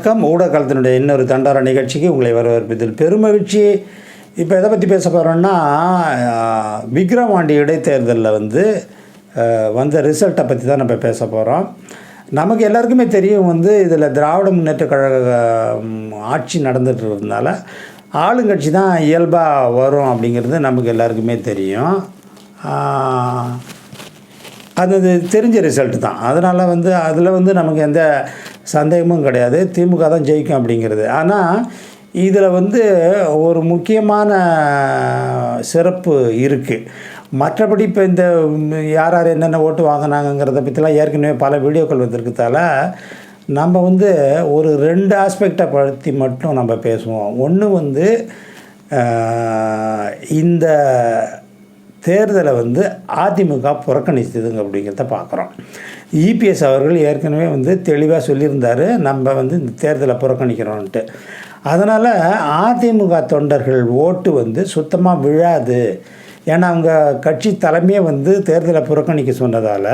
வணக்கம். ஊடகத்தினுடைய இன்னொரு தண்டார நிகழ்ச்சிக்கு உங்களை வரவேற்பதில் பெருமகிழ்ச்சி. இப்போ எதை பற்றி பேச போகிறோன்னா, விக்கிரவாண்டி இடைத்தேர்தலில் வந்த ரிசல்ட்டை பற்றி தான் நம்ம பேச போகிறோம். நமக்கு எல்லாருக்குமே தெரியும் இதில் திராவிட முன்னேற்ற கழக ஆட்சி நடந்துட்டு இருந்ததுனால ஆளுங்கட்சி தான் இயல்பாக வரும் அப்படிங்கிறது நமக்கு எல்லாருக்குமே தெரியும். அது தெரிஞ்ச ரிசல்ட்டு தான். அதனால் அதில் நமக்கு எந்த சந்தேகமும் கிடையாது, திமுக தான் ஜெயிக்கும் அப்படிங்கிறது. ஆனால் இதில் ஒரு முக்கியமான சிறப்பு இருக்குது. மற்றபடி இப்போ இந்த யார் யார் என்னென்ன ஓட்டு வாங்கினாங்கிறத பற்றிலாம் ஏற்கனவே பல வீடியோக்கள் வந்திருக்கிறதால நம்ம ஒரு 2 ஆஸ்பெக்டை பற்றி மட்டும் நம்ம பேசுவோம். ஒன்று இந்த தேர்தலை அதிமுக புறக்கணித்ததுங்க அப்படிங்கிறத பார்க்குறோம். இபிஎஸ் அவர்கள் ஏற்கனவே தெளிவாக சொல்லியிருந்தார், நம்ம இந்த தேர்தலை புறக்கணிக்கிறோன்ட்டு. அதனால் அதிமுக தொண்டர்கள் ஓட்டு சுத்தமாக விழாது. ஏன்னா அவங்க கட்சி தலைமையே தேர்தலை புறக்கணிக்க சொன்னதால்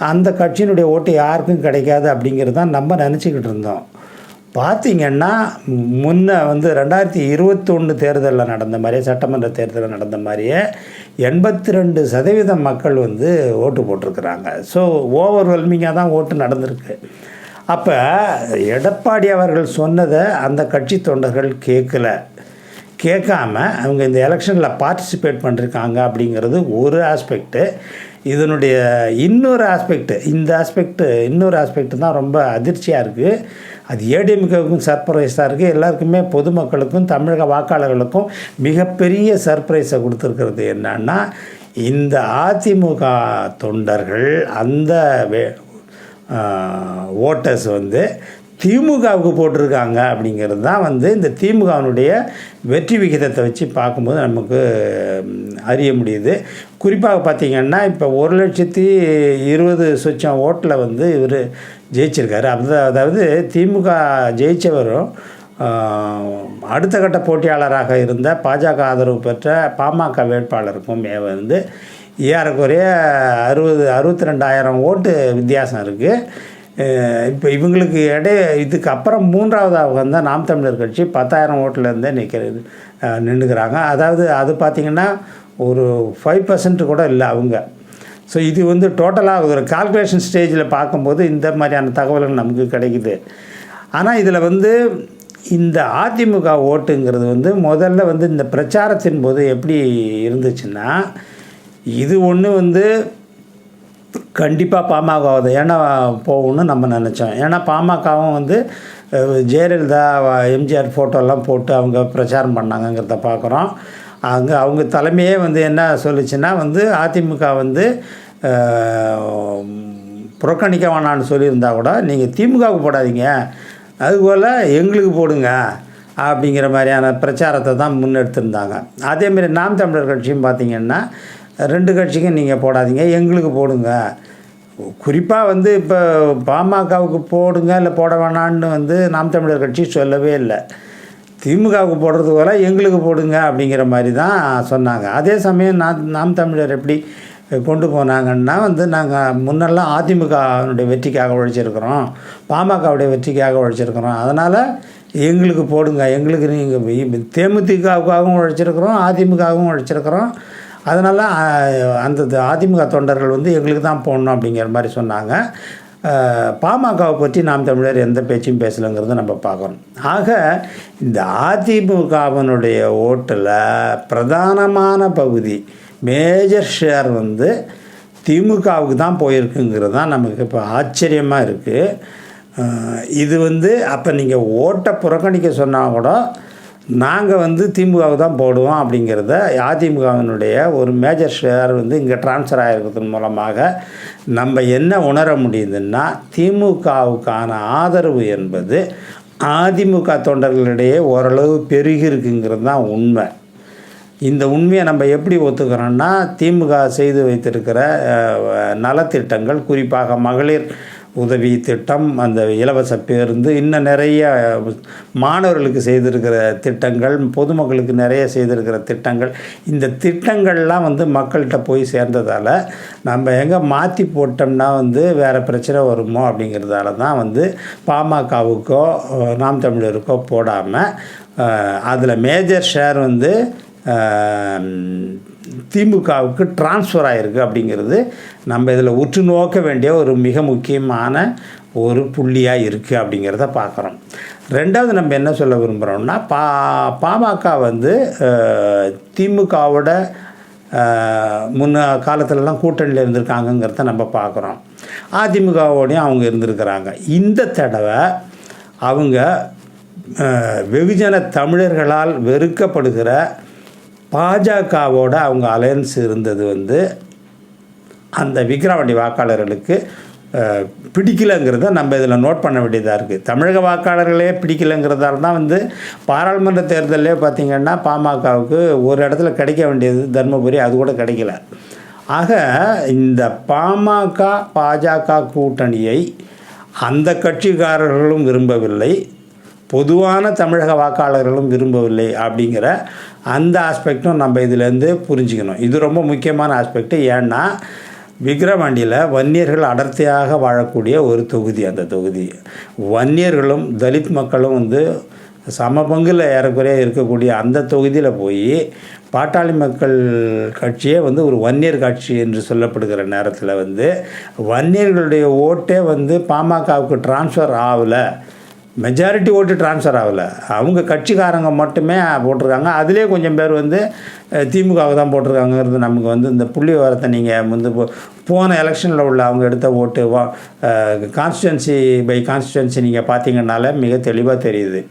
அந்த கட்சியினுடைய ஓட்டு யாருக்கும் கிடைக்காது அப்படிங்கிறது தான் நம்ம நினச்சிக்கிட்டு இருந்தோம். பார்த்திங்கன்னா முன்ன 2021 தேர்தலில் நடந்த மாதிரியே, சட்டமன்ற தேர்தலில் நடந்த மாதிரியே 82% மக்கள் ஓட்டு போட்டிருக்கிறாங்க. ஸோ ஓவர்வெல்மிங்காக தான் ஓட்டு நடந்திருக்கு. அப்போ எடப்பாடி அவர்கள் சொன்னதை அந்த கட்சி தொண்டர்கள் கேட்காம அவங்க இந்த எலெக்ஷனில் பார்ட்டிசிபேட் பண்ணியிருக்காங்க அப்படிங்கிறது ஒரு ஆஸ்பெக்டு. இதனுடைய இன்னொரு ஆஸ்பெக்ட் தான் ரொம்ப அதிர்ச்சியாக இருக்குது. அது ஏடிஎம்கேவுக்கும் சர்ப்ரைஸாக இருக்குது, எல்லாருக்குமே பொதுமக்களுக்கும் தமிழக வாக்காளர்களுக்கும் மிகப்பெரிய சர்ப்ரைஸை கொடுத்துருக்கிறது. என்னன்னா, இந்த அதிமுக தொண்டர்கள் அந்த ஓட்டர்ஸ் திமுகவுக்கு போட்டிருக்காங்க அப்படிங்கிறது தான் இந்த திமுகவினுடைய வெற்றி விகிதத்தை வச்சு பார்க்கும்போது நமக்கு அறிய முடியுது. குறிப்பாக பார்த்திங்கன்னா இப்போ 1,20,000 ஓட்டில் இவர் ஜெயிச்சிருக்காரு. அதாவது திமுக ஜெயித்தவரும் அடுத்த கட்ட போட்டியாளராக இருந்த பாஜக ஆதரவு பெற்ற பாமக வேட்பாளருக்கும் ஏறக்குறைய 62,000 ஓட்டு வித்தியாசம் இருக்குது. இப்போ இவங்களுக்கு இதுக்கு அப்புறம் 3ஆவதாக நாம் தமிழர் கட்சி 10,000 ஓட்டிலேருந்தே நின்றுக்கிறாங்க. அதாவது அது பார்த்திங்கன்னா ஒரு 5% கூட இல்லை அவங்க. ஸோ இது டோட்டலாக ஒரு கால்குலேஷன் ஸ்டேஜில் பார்க்கும்போது இந்த மாதிரியான தகவல்கள் நமக்கு கிடைக்குது. ஆனால் இதில் இந்த அதிமுக ஓட்டுங்கிறது முதல்ல இந்த பிரச்சாரத்தின் போது எப்படி இருந்துச்சுன்னா, இது ஒன்று கண்டிப்பாக பாமகவாது ஏன்னா போகணுன்னு நம்ம நினச்சோம். ஏன்னா பாமகவும் ஜெயலலிதா எம்ஜிஆர் ஃபோட்டோலாம் போட்டு அவங்க பிரச்சாரம் பண்ணாங்கங்கிறத பார்க்குறோம். அவங்க தலைமையே என்ன சொல்லிச்சுன்னா அதிமுக புறக்கணிக்க வேணான்னு சொல்லியிருந்தா கூட நீங்கள் திமுகவுக்கு போடாதீங்க, அதுபோல் எங்களுக்கு போடுங்க அப்படிங்கிற மாதிரியான பிரச்சாரத்தை தான் முன்னெடுத்திருந்தாங்க. அதேமாரி நாம் தமிழர் கட்சியும் பார்த்திங்கன்னா 2 கட்சிக்கும் நீங்கள் போடாதீங்க, எங்களுக்கு போடுங்க. குறிப்பாக இப்போ பாமகவுக்கு போடுங்க இல்லை போட வேணான்னு நாம் தமிழர் கட்சி சொல்லவே இல்லை. திமுகவுக்கு போடுறது போல எங்களுக்கு போடுங்க அப்படிங்கிற மாதிரி தான் சொன்னாங்க. அதே சமயம் நாம் தமிழர் எப்படி கொண்டு போனாங்கன்னா நாங்கள் முன்னெல்லாம் அதிமுகவுடைய வெற்றிக்காக உழைச்சிருக்கிறோம், பாமகவுடைய வெற்றிக்காக உழைச்சிருக்கிறோம், அதனால் எங்களுக்கு போடுங்க, எங்களுக்கு நீங்கள் தேமுதிகவுக்காகவும் உழைச்சிருக்கிறோம், அதிமுகவும் உழைச்சிருக்கிறோம், அதனால் அந்த அதிமுக தொண்டர்கள் எங்களுக்கு தான் போடணும் அப்படிங்கிற மாதிரி சொன்னாங்க. பாமகவை பற்றி நாம் தமிழர் எந்த பேச்சும் பேசலைங்கிறத நம்ம பார்க்குறோம். ஆக இந்த அதிமுகவினுடைய ஓட்டில் பிரதானமான பகுதி, மேஜர் ஷேர் திமுகவுக்கு தான் போயிருக்குங்கிறது தான் நமக்கு இப்போ ஆச்சரியமாக இருக்குது. இது அப்போ நீங்கள் ஓட்டை புறக்கணிக்க சொன்னால் கூட நாங்கள் திமுகவுக்கு தான் போடுவோம் அப்படிங்கிறத அதிமுகவினுடைய ஒரு மேஜர் ஷேர் இங்கே ட்ரான்ஸ்ஃபர் ஆகிருக்கிறதன் மூலமாக நம்ம என்ன உணர முடியுதுன்னா, திமுகவுக்கான ஆதரவு என்பது அதிமுக தொண்டர்களிடையே ஓரளவு பெருகி இருக்குங்கிறது தான் உண்மை. இந்த உண்மையை நம்ம எப்படி ஒத்துக்கிறோன்னா, திமுக செய்து வைத்திருக்கிற நலத்திட்டங்கள், குறிப்பாக மகளிர் உதவி திட்டம், அந்த இலவச பேருந்து, இன்னும் நிறைய மாணவர்களுக்கு செய்திருக்கிற திட்டங்கள், பொதுமக்களுக்கு நிறைய செய்திருக்கிற திட்டங்கள், இந்த திட்டங்கள்லாம் வந்து மக்கள்கிட்ட போய் சேர்ந்ததால் நம்ம எங்கே மாற்றி போட்டோம்னா வந்து வேறு பிரச்சனை வருமோ அப்படிங்கிறதால தான் வந்து பாமகவுக்கோ நாம் தமிழருக்கோ போடாமல் அதில் மேஜர் ஷேர் வந்து திமுகவுக்கு ட்ரான்ஸ்ஃபர் ஆகிருக்கு அப்படிங்கிறது நம்ம இதில் உற்று நோக்க வேண்டிய ஒரு மிக முக்கியமான ஒரு புள்ளியாக இருக்குது அப்படிங்கிறத பார்க்குறோம். ரெண்டாவது நம்ம என்ன சொல்ல விரும்புகிறோம்னா, பாமக வந்து திமுகவோட முன்ன காலத்துலலாம் கூட்டணியில் இருந்திருக்காங்கங்கிறத நம்ம பார்க்குறோம். அதிமுகவோடையும் அவங்க இருந்திருக்கிறாங்க. இந்த தடவை அவங்க வெகுஜன தமிழர்களால் வெறுக்கப்படுகிற பாஜகவோட அவங்க அலையன்ஸ் இருந்தது வந்து அந்த விக்கிரவாண்டி வாக்காளர்களுக்கு பிடிக்கலைங்கிறத நம்ம இதில் நோட் பண்ண வேண்டியதாக இருக்குது. தமிழக வாக்காளர்களே பிடிக்கலைங்கிறதால தான் வந்து பாராளுமன்ற தேர்தலே பார்த்திங்கன்னா பாமகவுக்கு ஒரு இடத்துல கிடைக்க வேண்டியது தர்மபுரி, அது கூட கிடைக்கல. ஆக இந்த பாஜக கூட்டணியை அந்த கட்சிக்காரர்களும் விரும்பவில்லை, பொதுவான தமிழக வாக்காளர்களும் விரும்பவில்லை அப்படிங்கிற அந்த ஆஸ்பெக்டும் நம்ம இதிலேருந்து புரிஞ்சுக்கணும். இது ரொம்ப முக்கியமான ஆஸ்பெக்ட்டு. ஏன்னா விக்கிரவாண்டியில் வன்னியர்கள் அடர்த்தியாக வாழக்கூடிய ஒரு தொகுதி. அந்த தொகுதி வன்னியர்களும் தலித் மக்களும் வந்து சம பங்கில் ஏறக்குறைய இருக்கக்கூடிய அந்த தொகுதியில் போய் பாட்டாளி மக்கள் கட்சியே வந்து ஒரு வன்னியர் கட்சி என்று சொல்லப்படுகிற நேரத்தில் வந்து வன்னியர்களுடைய ஓட்டே வந்து பாமகவுக்கு ட்ரான்ஸ்ஃபர் ஆகலை, மெஜாரிட்டி ஓட்டு ட்ரான்ஸ்ஃபர் ஆகலை, அவங்க கட்சிக்காரங்க மட்டுமே போட்டிருக்காங்க. அதிலே கொஞ்சம் பேர் வந்து திமுகவுக்கு தான் போட்டிருக்காங்கிறது நமக்கு வந்து இந்த புள்ளி விவரத்தை நீங்கள் வந்து போன எலெக்ஷனில் உள்ள அவங்க எடுத்த ஓட்டு கான்ஸ்டிடுவன்சி பை கான்ஸ்டிடுவன்சி நீங்கள் பார்த்தீங்கன்னால மிக தெளிவாக தெரியுது.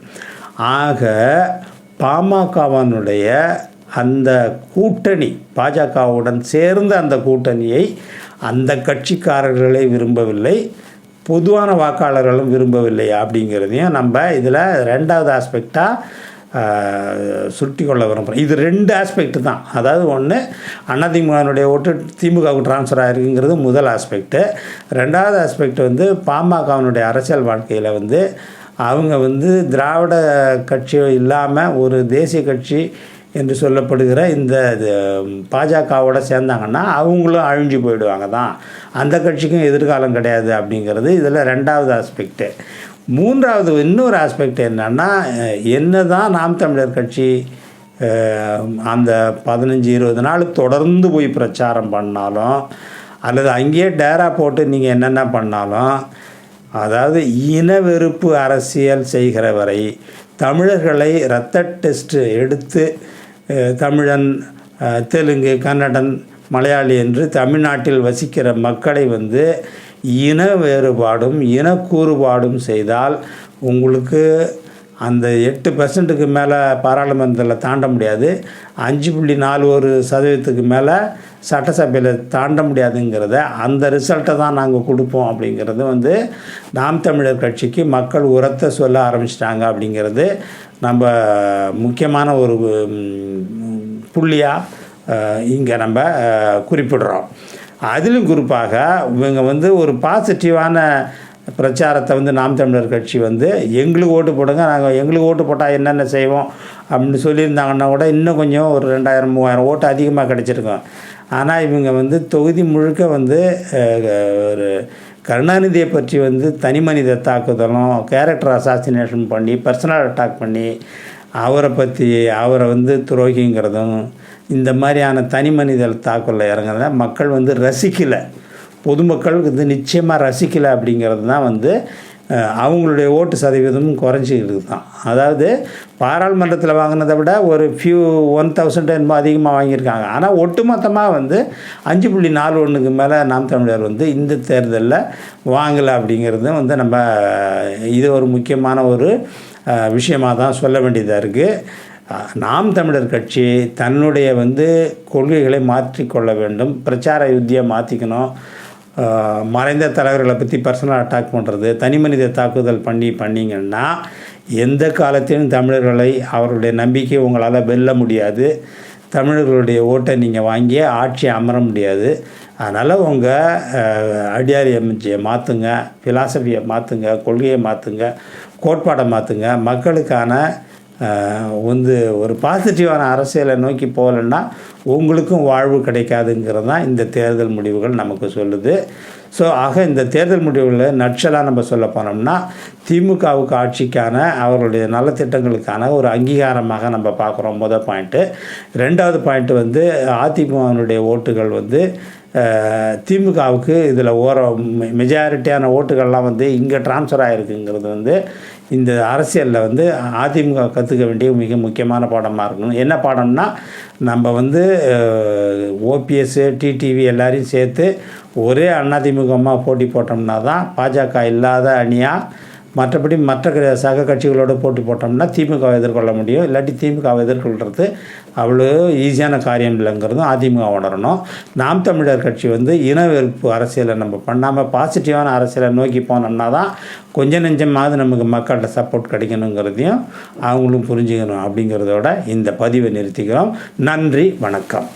ஆக பாமகவனுடைய அந்த கூட்டணி, பாஜகவுடன் சேர்ந்த அந்த கூட்டணியை அந்த கட்சிக்காரர்களை விரும்பவில்லை, பொதுவான வாக்காளர்களும் விரும்பவில்லை அப்படிங்கிறதையும் நம்ம இதில் ரெண்டாவது ஆஸ்பெக்டாக சுட்டி கொள்ள விரும்புகிறோம். இது ரெண்டு ஆஸ்பெக்ட் தான். அதாவது ஒன்று, அதிமுகனுடைய ஓட்டு திமுகவுக்கு ட்ரான்ஸ்ஃபர் ஆகிருக்குங்கிறது முதல் ஆஸ்பெக்ட்டு. ரெண்டாவது ஆஸ்பெக்ட் வந்து பாமகவனுடைய அரசியல் வாழ்க்கையில் வந்து அவங்க வந்து திராவிட கட்சி இல்லாமல் ஒரு தேசிய கட்சி என்று சொல்லப்படுகிற இந்த பாஜகவோட சேர்ந்தாங்கன்னா அவங்களும் அழிஞ்சு போயிடுவாங்க தான், அந்த கட்சிக்கும் எதிர்காலம் கிடையாது அப்படிங்கிறது இதில் ரெண்டாவது ஆஸ்பெக்ட்டு. மூன்றாவது இன்னொரு ஆஸ்பெக்ட் என்னன்னா, என்ன தான் நாம் தமிழர் கட்சி அந்த 15-20 நாள் தொடர்ந்து போய் பிரச்சாரம் பண்ணாலும் அல்லது அங்கேயே டேரா போட்டு நீங்கள் என்னென்ன பண்ணாலும், அதாவது இன வெறுப்பு அரசியல் செய்கிற வரை தமிழர்களை இரத்த டெஸ்ட்டு எடுத்து தமிழன், தெலுங்கு, கன்னடன், மலையாளி என்று தமிழ்நாட்டில் வசிக்கிற மக்களை வந்து இன வேறுபாடும் இனக்கூறுபாடும் செய்தால் உங்களுக்கு அந்த 8% மேலே பாராளுமன்றத்தில் தாண்ட முடியாது, 5.41% மேலே சட்டசபையில் தாண்ட முடியாதுங்கிறத அந்த ரிசல்ட்டை தான் நாங்கள் கொடுப்போம் அப்படிங்கிறது வந்து நாம் தமிழர் கட்சிக்கு மக்கள் உரத்த சொல்ல ஆரம்பிச்சிட்டாங்க அப்படிங்கிறது நம்ம முக்கியமான ஒரு புள்ளியாக இங்கே நம்ம குறிப்பிடுறோம். அதிலும் குறிப்பாக இவங்க வந்து ஒரு பாசிட்டிவான பிரச்சாரத்தை வந்து நாம் தமிழர் கட்சி வந்து எங்களுக்கு ஓட்டு போடுங்க, நாங்கள் எங்களுக்கு ஓட்டு போட்டால் என்னென்ன செய்வோம் அப்படின்னு சொல்லியிருந்தாங்கன்னா கூட இன்னும் கொஞ்சம் ஒரு 2000-3000 ஓட்டு அதிகமாக கிடச்சிருக்கோம். ஆனால் இவங்க வந்து தொகுதி முழுக்க வந்து ஒரு கருணாநிதியை பற்றி வந்து தனி மனித தாக்குதலும், கேரக்டர் அசாசினேஷன் பண்ணி, பர்சனல் அட்டாக் பண்ணி அவரை வந்து துரோகிங்கிறதும், இந்த மாதிரியான தனி மனித தாக்குதலில் இறங்குறத மக்கள் வந்து ரசிக்கலை, பொதுமக்கள் வந்து நிச்சயமாக ரசிக்கலை அப்படிங்கிறது தான் வந்து அவங்களுடைய ஓட்டு சதவீதமும் குறைஞ்சிக்கிட்டு தான். அதாவது பாராளுமன்றத்தில் வாங்கினதை விட ஒரு 1000 என்னமோ அதிகமாக வாங்கியிருக்காங்க. ஆனால் ஒட்டுமொத்தமாக வந்து 5.41க்கு மேலே நாம் தமிழர் வந்து இந்த தேர்தலில் வாங்கலை அப்படிங்கிறது வந்து நம்ம இது ஒரு முக்கியமான ஒரு விஷயமாக தான் சொல்ல வேண்டியதாக இருக்குது. நாம் தமிழர் கட்சி தன்னுடைய வந்து கொள்கைகளை மாற்றிக்கொள்ள வேண்டும், பிரச்சார யுத்தியை மாற்றிக்கணும். மறைந்த தலைவர்களை பற்றி பர்சனல் அட்டாக் பண்ணுறது, தனி மனித தாக்குதல் பண்ணிங்கன்னா எந்த காலத்திலும் தமிழர்களை அவர்களுடைய நம்பிக்கை உங்களால் வெல்ல முடியாது, தமிழர்களுடைய ஓட்டை நீங்கள் வாங்கி ஆட்சியை அமர முடியாது. அதனால் உங்கள் ஐடியாலஜியை மாற்றுங்க, ஃபிலாசபியை மாற்றுங்க, கொள்கையை மாற்றுங்க, கோட்பாடை மாற்றுங்க. மக்களுக்கான ஒரு பாசிட்டிவான அரசியலை நோக்கி போகலைன்னா உங்களுக்கும் வாழ்வு கிடைக்காதுங்கிறது தான் இந்த தேர்தல் முடிவுகள் நமக்கு சொல்லுது. ஸோ ஆக இந்த தேர்தல் முடிவுகளில் நட்சலாக நம்ம சொல்ல போனோம்னா திமுகவுக்கு ஆட்சிக்கான அவர்களுடைய நலத்திட்டங்களுக்கான ஒரு அங்கீகாரமாக நம்ம பார்க்குறோம். முதல் பாயிண்ட்டு. ரெண்டாவது பாயிண்ட்டு அதிமுகவினுடைய ஓட்டுகள் திமுகவுக்கு இதில் மெஜாரிட்டியான ஓட்டுகள்லாம் இங்கே ட்ரான்ஸ்ஃபர் ஆகிருக்குங்கிறது இந்த அரசியலில் அதிமுக கற்றுக்க வேண்டிய மிக முக்கியமான பாடமாக இருக்கணும். என்ன பாடம்னா நம்ம ஓபிஎஸ் டிடிவி எல்லாரையும் சேர்த்து ஒரே அதிமுகமாக போட்டி போட்டோம்னா தான் பாஜக இல்லாத அணியாக, மற்றபடி மற்ற சக கட்சிகளோடு போட்டி போட்டோம்னா திமுகவை எதிர்கொள்ள முடியும். இல்லாட்டி திமுகவை எதிர்கொள்கிறது அவ்வளோ ஈஸியான காரியம் இல்லைங்கிறதும் அதிமுக உணரணும். நாம் தமிழர் கட்சி இன வெறுப்பு அரசியலை நம்ம பண்ணாமல் பாசிட்டிவான அரசியலை நோக்கி போனோம்னா தான் கொஞ்சம் நெஞ்சமாவது நமக்கு மக்கள்கிட்ட சப்போர்ட் கிடைக்கணுங்கிறதையும் அவங்களும் புரிஞ்சுக்கணும். அப்படிங்கிறதோட இந்த பதிவை நிறுத்திக்கிறோம். நன்றி, வணக்கம்.